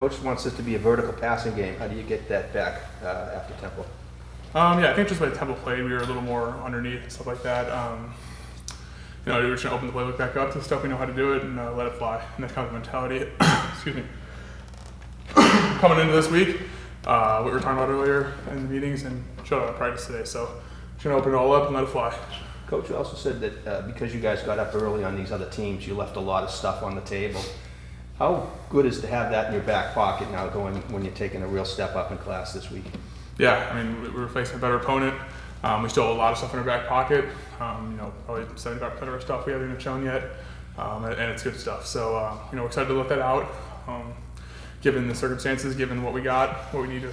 Coach wants it to be a vertical passing game. How do you get that back after Temple? Yeah, I think just by Temple played, we were a little more underneath and stuff like that. We were just going to open the playbook back up to stuff we know how to do it and let it fly. And that's kind of the mentality. Excuse me. Coming into this week, what we were talking about earlier in the meetings and showed up at practice today. So just going to open it all up and let it fly. Coach also said that because you guys got up early on these other teams, you left a lot of stuff on the table. How good is to have that in your back pocket now going when you're taking a real step up in class this week? Yeah, I mean, we were facing a better opponent. We still have a lot of stuff in our back pocket. Probably 75% of our stuff we haven't even shown yet, and it's good stuff. So, we're excited to let that out, given the circumstances, given what we got, what we need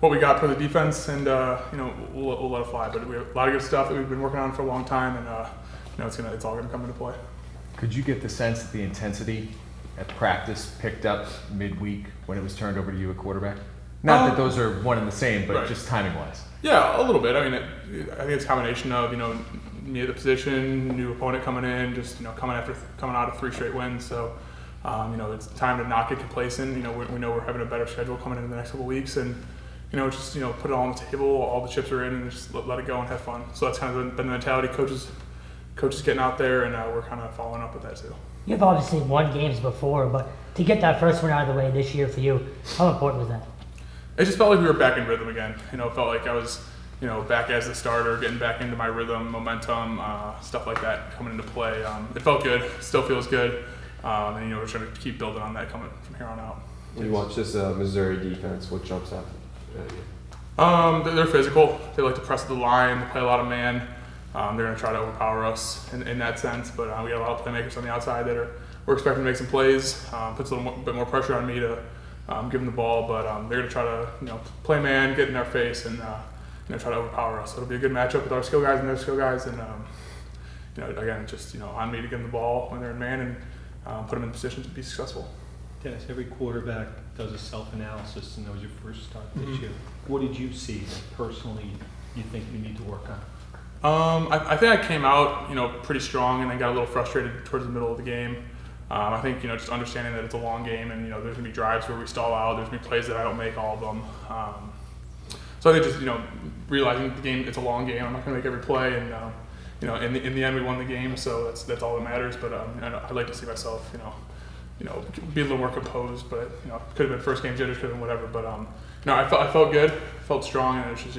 what we got for the defense, and we'll let it fly. But we have a lot of good stuff that we've been working on for a long time, and it's all gonna come into play. Could you get the sense that the intensity at practice picked up midweek when it was turned over to you at quarterback? Not that those are one and the same, but right. Just timing-wise. Yeah, a little bit. I mean, I think it's a combination of me at the position, new opponent coming in, just coming out of 3 straight wins. So it's time to not get complacent. We know we're having a better schedule coming in the next couple of weeks, and just put it all on the table. All the chips are in, and just let it go and have fun. So that's kind of been the mentality. Coaches getting out there, and we're kind of following up with that too. You've obviously won games before, but to get that first one out of the way this year for you, how important was that? It just felt like we were back in rhythm again. It felt like I was, back as the starter, getting back into my rhythm, momentum, stuff like that coming into play. It felt good, still feels good, and we're trying to keep building on that coming from here on out. When you watch this Missouri defense, what jumps out at you? They're physical. They like to press the line. They play a lot of man. They're going to try to overpower us in that sense, but we got a lot of playmakers on the outside that we're expecting to make some plays. Puts a little bit more pressure on me to give them the ball, but they're going to try to play man, get in our face, and try to overpower us. So it'll be a good matchup with our skill guys and their skill guys, and again, just on me to give them the ball when they're in man and put them in position to be successful. Dennis, every quarterback does a self-analysis, and that was your first start this year. What did you see that personally you think you need to work on? I think I came out, pretty strong, and then got a little frustrated towards the middle of the game. I think, just understanding that it's a long game, and there's gonna be drives where we stall out. There's gonna be plays that I don't make all of them. So I think just realizing the game, it's a long game. I'm not gonna make every play, and in the end we won the game, so that's all that matters. But I'd like to see myself, be a little more composed. But could have been first game jitters, could have been whatever. But I felt good, felt strong, and it's just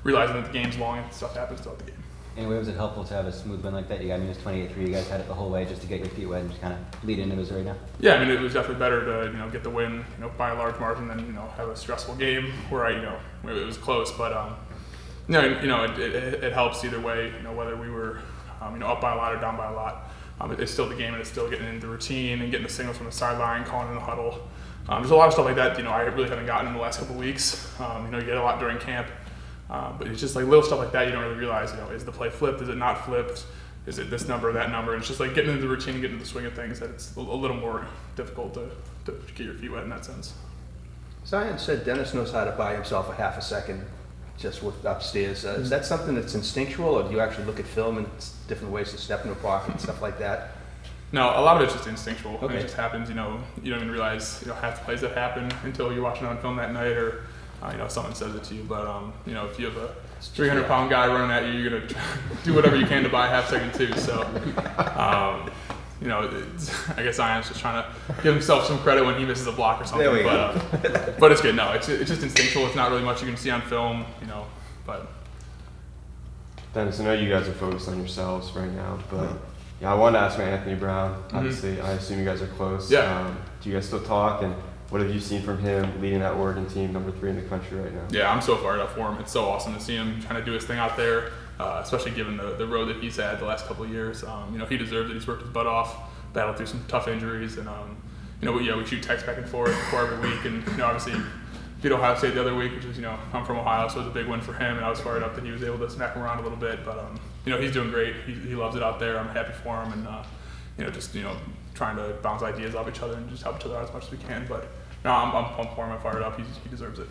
realizing that the game's long and stuff happens throughout the game. Anyway, was it helpful to have a smooth win like that? You got minus 28-3. You guys had it the whole way just to get your feet wet and just kind of lead into Missouri now. Yeah, I mean, it was definitely better to get the win, by a large margin than have a stressful game where it was close. But it helps either way. Whether we were up by a lot or down by a lot, it's still the game, and it's still getting into the routine and getting the signals from the sideline, calling in the huddle. There's a lot of stuff like that. I really haven't gotten in the last couple of weeks. You get a lot during camp. But it's just like little stuff like that you don't really realize, is the play flipped, is it not flipped, is it this number or that number, and it's just like getting into the routine and getting into the swing of things that it's a little more difficult to get your feet wet in that sense. Zion said Dennis knows how to buy himself a half a second just with upstairs. Is that something that's instinctual, or do you actually look at film and different ways to step in a pocket and stuff like that? No, a lot of it's just instinctual. Okay. And it just happens, you don't even realize, half the plays that happen until you're watching it on film that night, or someone says it to you. But if you have a 300-pound guy running at you, you're gonna do whatever you can to buy a half second too. So, I guess Zion's just trying to give himself some credit when he misses a block or something. There we go. But it's good. No, it's just instinctual. It's not really much you can see on film. But Dennis, I know you guys are focused on yourselves right now, but I wanted to ask about Anthony Brown. Obviously, I assume you guys are close. Yeah. Do you guys still talk? And what have you seen from him leading that Oregon team, number 3 in the country right now? Yeah, I'm so fired up for him. It's so awesome to see him trying to do his thing out there, especially given the road that he's had the last couple of years. He deserves it. He's worked his butt off, battled through some tough injuries, and we shoot texts back and forth before every week. And obviously, beat Ohio State the other week, which is I'm from Ohio, so it was a big win for him. And I was fired up that he was able to smack him around a little bit. But he's doing great. He loves it out there. I'm happy for him, and trying to bounce ideas off each other and just help each other out as much as we can. But no, I'm pumped for him. I'm fired up. He deserves it.